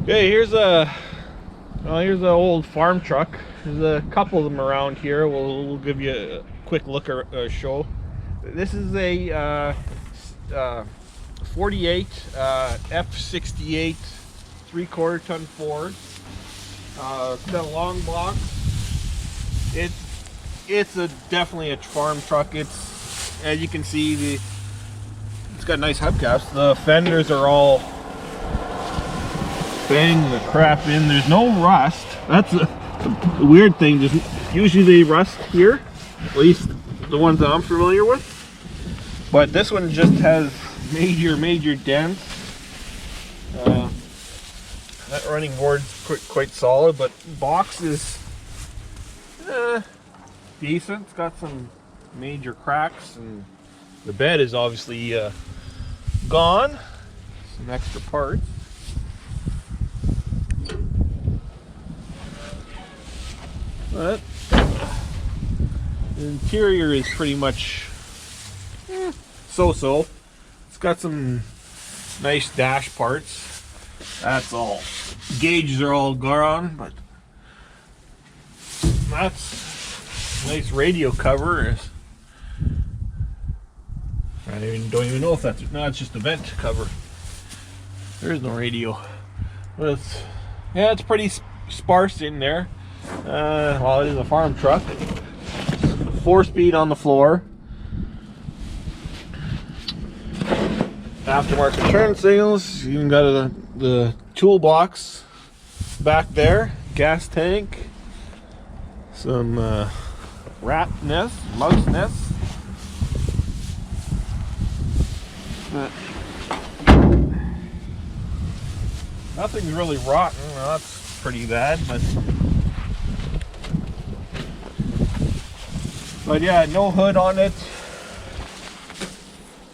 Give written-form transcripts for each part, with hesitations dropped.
Okay, here's a here's an old farm truck. There's a couple of them around here. We'll give you a quick look or show. This is a 48 F68 3/4 ton Ford. It's got a long box. It's definitely a farm truck. It's, as you can see, it's got nice hubcaps. The fenders are all bang the crap in. There's no rust. That's a weird thing. Usually they rust here, at least the ones that I'm familiar with. But this one just has major dents. That running board's quite solid, but box is decent. It's got some major cracks, and the bed is obviously gone. Some extra parts. But the interior is pretty much so-so. It's got some nice dash parts. That's all. Gauges are all gone, but that's nice radio cover. I don't even know if that's it's just a vent cover. There is no radio, but it's pretty sparse in there. Well, it is a farm truck. 4-speed on the floor. Aftermarket turn signals. You even got the toolbox back there. Gas tank. Some rat nest, mouse nest. Nothing's really rotten. Well, that's pretty bad, but yeah, no hood on it.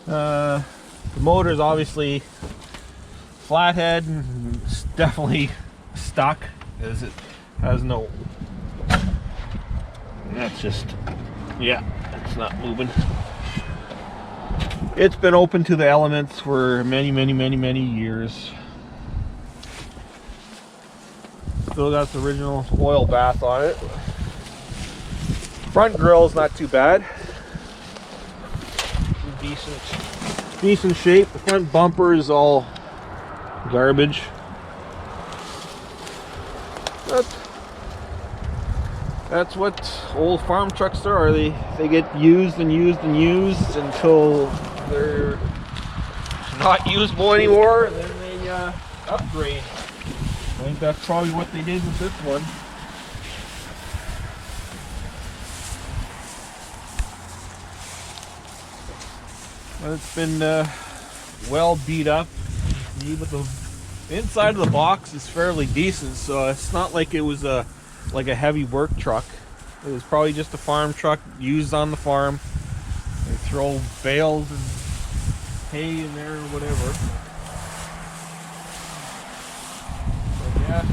The motor's obviously flathead. It's definitely stuck, as it has no. That's just, yeah, it's not moving. It's been open to the elements for many years. Still got the original oil bath on it. Front grille is not too bad. Decent shape. The front bumper is all garbage. That's what old farm trucks are. They get used until they're not usable anymore, and then they upgrade. I think that's probably what they did with this one. It's been well beat up, but the inside of the box is fairly decent, so it's not like it was like a heavy work truck. It was probably just a farm truck used on the farm. They throw bales and hay in there or whatever. But yeah,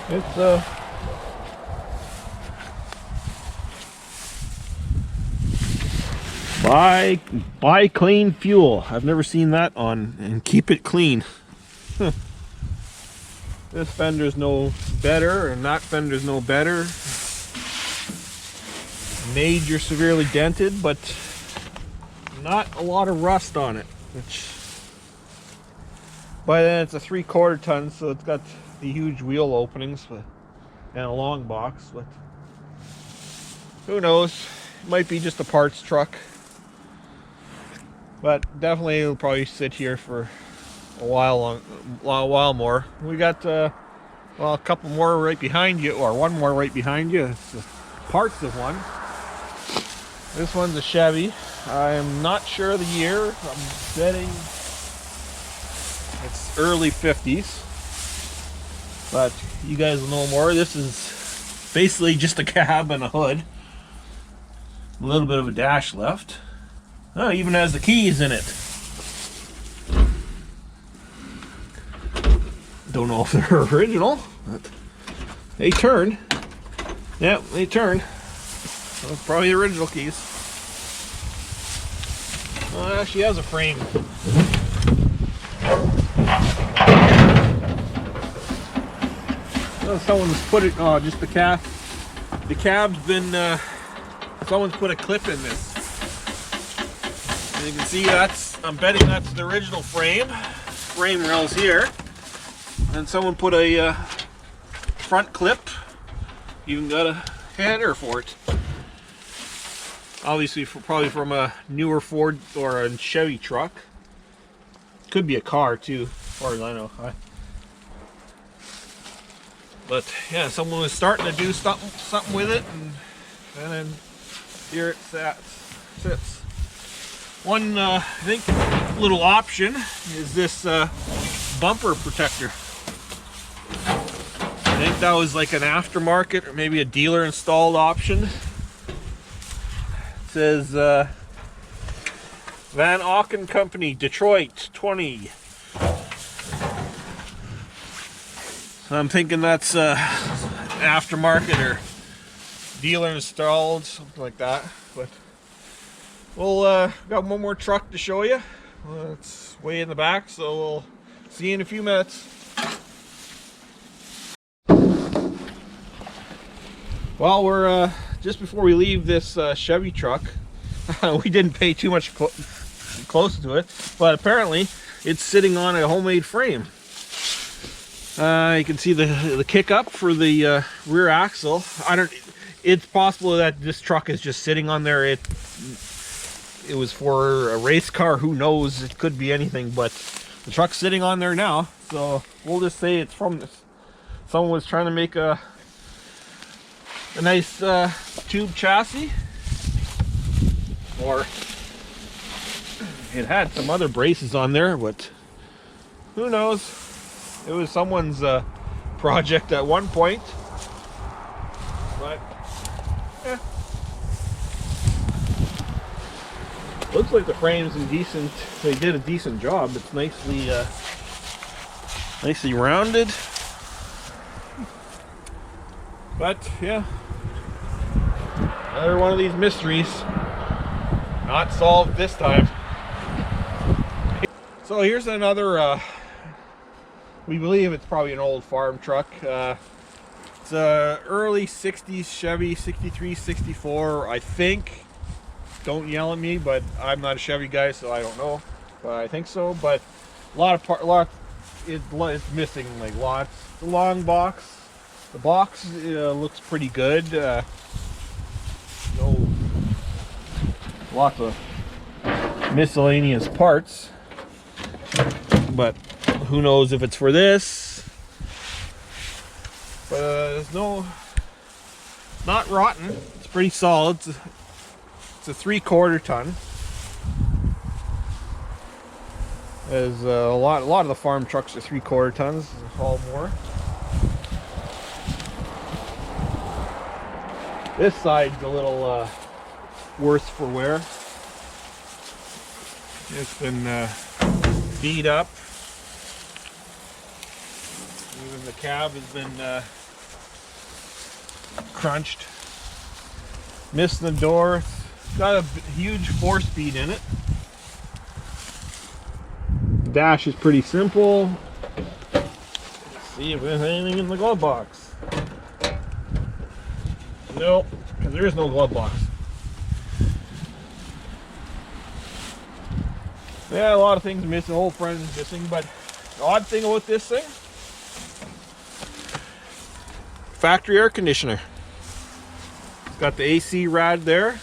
it's buy clean fuel. I've never seen that on, and keep it clean. This fender's no better, and that fender's no better. Major severely dented, but not a lot of rust on it. Which, by then it's a 3/4 ton, so it's got the huge wheel openings and a long box. But who knows? It might be just a parts truck. But definitely it'll probably sit here for a while more. We got well, a couple more right behind you, or one more right behind you. It's the parts of one. This one's a Chevy. I'm not sure of the year. I'm betting it's early 50s. But you guys will know more. This is basically just a cab and a hood. A little bit of a dash left. Oh, even has the keys in it. Don't know if they're original, but they turn. Yep, they turn. So it's probably the original keys. Well, it actually has a frame. Someone's put it. Oh, just the cab. The cab's been. Someone's put a clip in this. And you can see that's. I'm betting that's the original frame. Frame rails here, and someone put a front clip. Even got a header for it. Obviously, probably from a newer Ford or a Chevy truck. Could be a car too, as far as I know. But yeah, someone was starting to do something with it, and then here it sits. One, I think, little option is this bumper protector. I think that was like an aftermarket or maybe a dealer installed option. It says Van Auken Company, Detroit, 20. So I'm thinking that's aftermarket or dealer installed, something like that. But we'll got one more truck to show you. It's way in the back, so we'll see you in a few minutes. Well, we're just before we leave this Chevy truck. We didn't pay too much close to it, but apparently it's sitting on a homemade frame. You can see the kick up for the rear axle. It's possible that this truck is just sitting on there. It was for a race car. Who knows? It could be anything, but the truck's sitting on there now. So we'll just say it's from this. Someone was trying to make a nice tube chassis, or it had some other braces on there, but who knows? It was someone's project at one point, but yeah. Looks like the frame's in decent. They did a decent job. It's nicely rounded. But yeah, another one of these mysteries, not solved this time. So here's another. We believe it's probably an old farm truck. It's a early 60s Chevy, 63, 64, I think. Don't yell at me, but I'm not a Chevy guy, so I don't know. But I think so. But it's missing like lots. The long box. The box looks pretty good. Lots of miscellaneous parts, but who knows if it's for this. But there's not rotten. It's pretty solid. It's a 3/4 ton. There's a lot of the farm trucks are 3/4 tons. All more. This side's a little worse for wear. It's been beat up. Even the cab has been crunched. Missed the door. It's got a huge 4-speed in it. The dash is pretty simple. Let's see if there's anything in the glove box. Nope, because there is no glove box. Yeah, a lot of things missing. The whole front is missing, but the odd thing about this thing, factory air conditioner. It's got the AC rad there.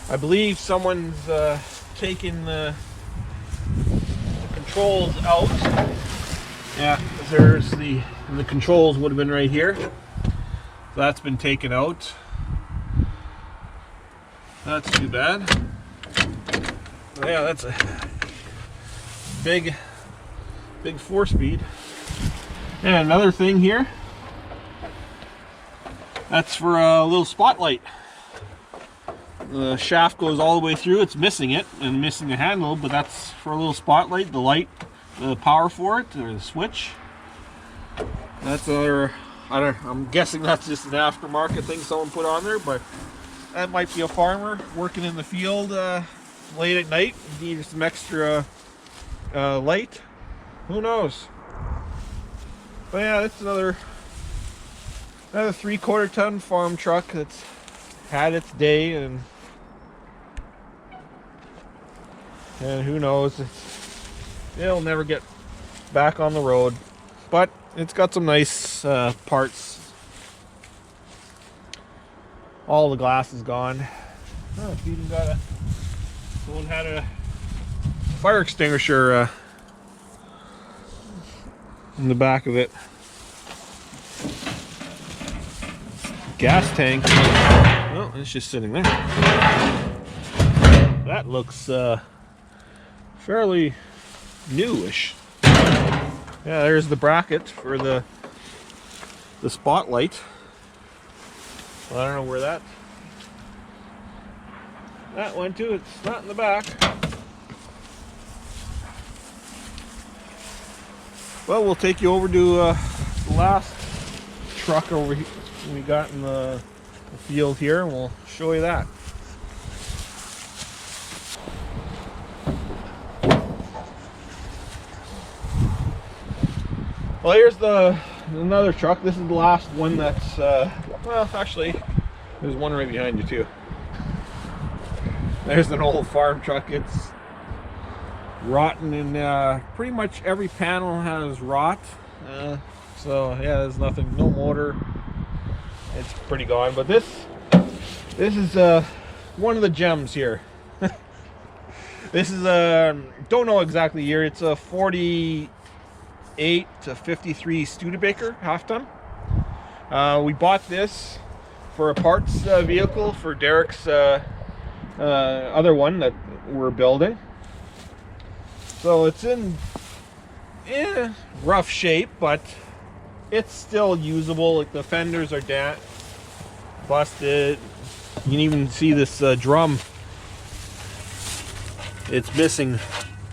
I believe someone's taken the controls out. Yeah, there's the controls would have been right here. So that's been taken out. That's too bad. Yeah, that's a big 4-speed. And another thing here, that's for a little spotlight. The shaft goes all the way through. It's missing it and missing the handle, but that's for a little spotlight. The light, the power for it, or the switch. That's another. I'm guessing that's just an aftermarket thing someone put on there, but that might be a farmer working in the field late at night. Need some extra light. Who knows? But yeah, it's another 3/4 ton farm truck that's had its day, and who knows, it'll never get back on the road. But it's got some nice parts. All the glass is gone. Oh, it's even got someone had a fire extinguisher in the back of it. Gas tank. Oh, it's just sitting there. That looks fairly newish. Yeah, there's the bracket for the spotlight. Well, I don't know where that went to. It's not in the back. Well, we'll take you over to the last truck over here we got in the field here, and we'll show you that. Well, here's another truck. This is the last one that's well, actually there's one right behind you too. There's an old farm truck. It's rotten, and pretty much every panel has rot, so yeah, there's nothing, no motor. It's pretty gone. But this is one of the gems here. This is don't know exactly year. It's a 48 to 53 Studebaker half ton. We bought this for a parts vehicle for Derek's other one that we're building. So it's in rough shape, but it's still usable. Like, the fenders are busted. You can even see this drum. It's missing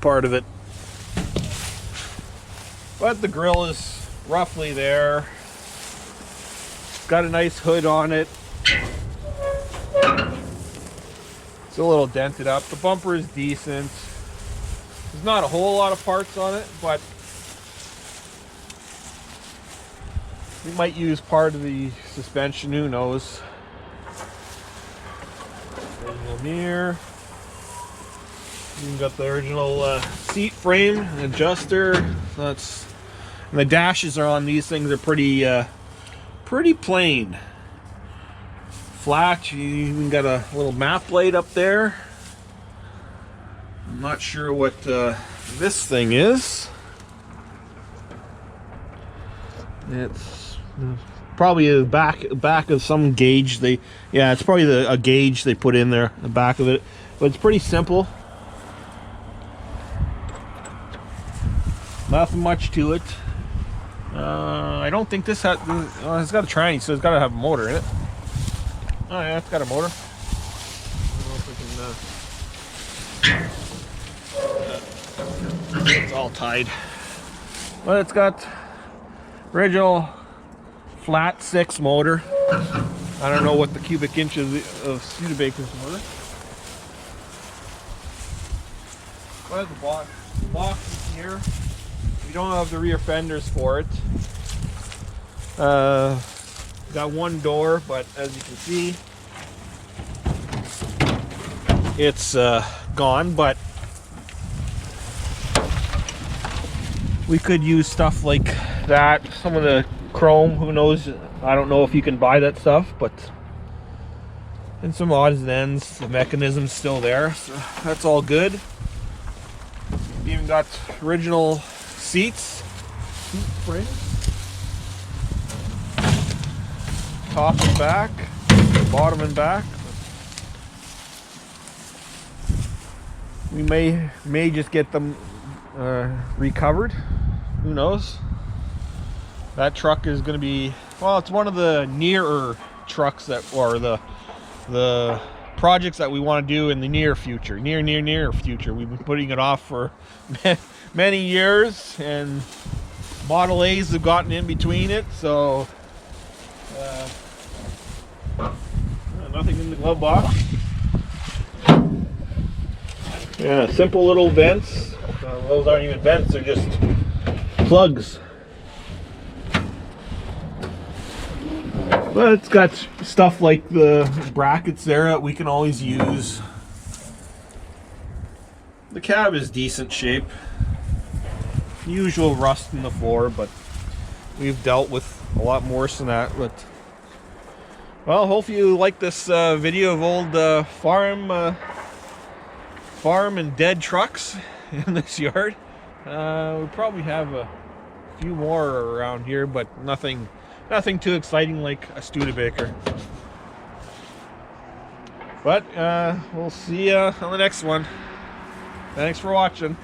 part of it. But the grill is roughly there. It's got a nice hood on it. It's a little dented up. The bumper is decent. There's not a whole lot of parts on it, but we might use part of the suspension, who knows. Original mirror. You've got the original seat frame, adjuster. And the dashes are on these things are pretty plain. Flat. You even got a little map light up there. I'm not sure what this thing is. It's probably the back of some gauge. It's probably a gauge they put in there, the back of it. But it's pretty simple. Nothing much to it. I don't think this has. It's got a tranny, so it's got to have a motor in it. Oh yeah, it's got a motor. I don't know if we can. It's all tied. But it's got original flat 6 motor. I don't know what the cubic inches of Studebaker's were. But the box is here. We don't have the rear fenders for it. Got one door, but as you can see, it's gone. But we could use stuff like that. Some of the chrome, who knows? I don't know if you can buy that stuff, but and some odds and ends. The mechanism's still there, so that's all good. We even got original seat springs, top and back, bottom and back. We may just get them recovered. Who knows? That truck is going to be, well, it's one of the nearer trucks that, or the projects that we want to do in the near future. Near future. We've been putting it off for many years, and Model A's have gotten in between it, so nothing in the glove box. Yeah, simple little vents. Those aren't even vents, they're just plugs. But it's got stuff like the brackets there that we can always use. The cab is decent shape. Usual rust in the floor, but we've dealt with a lot worse than that. But well, hopefully you like this video of old farm and dead trucks in this yard. We probably have a few more around here, but nothing too exciting like a Studebaker. But we'll see you on the next one. Thanks for watching.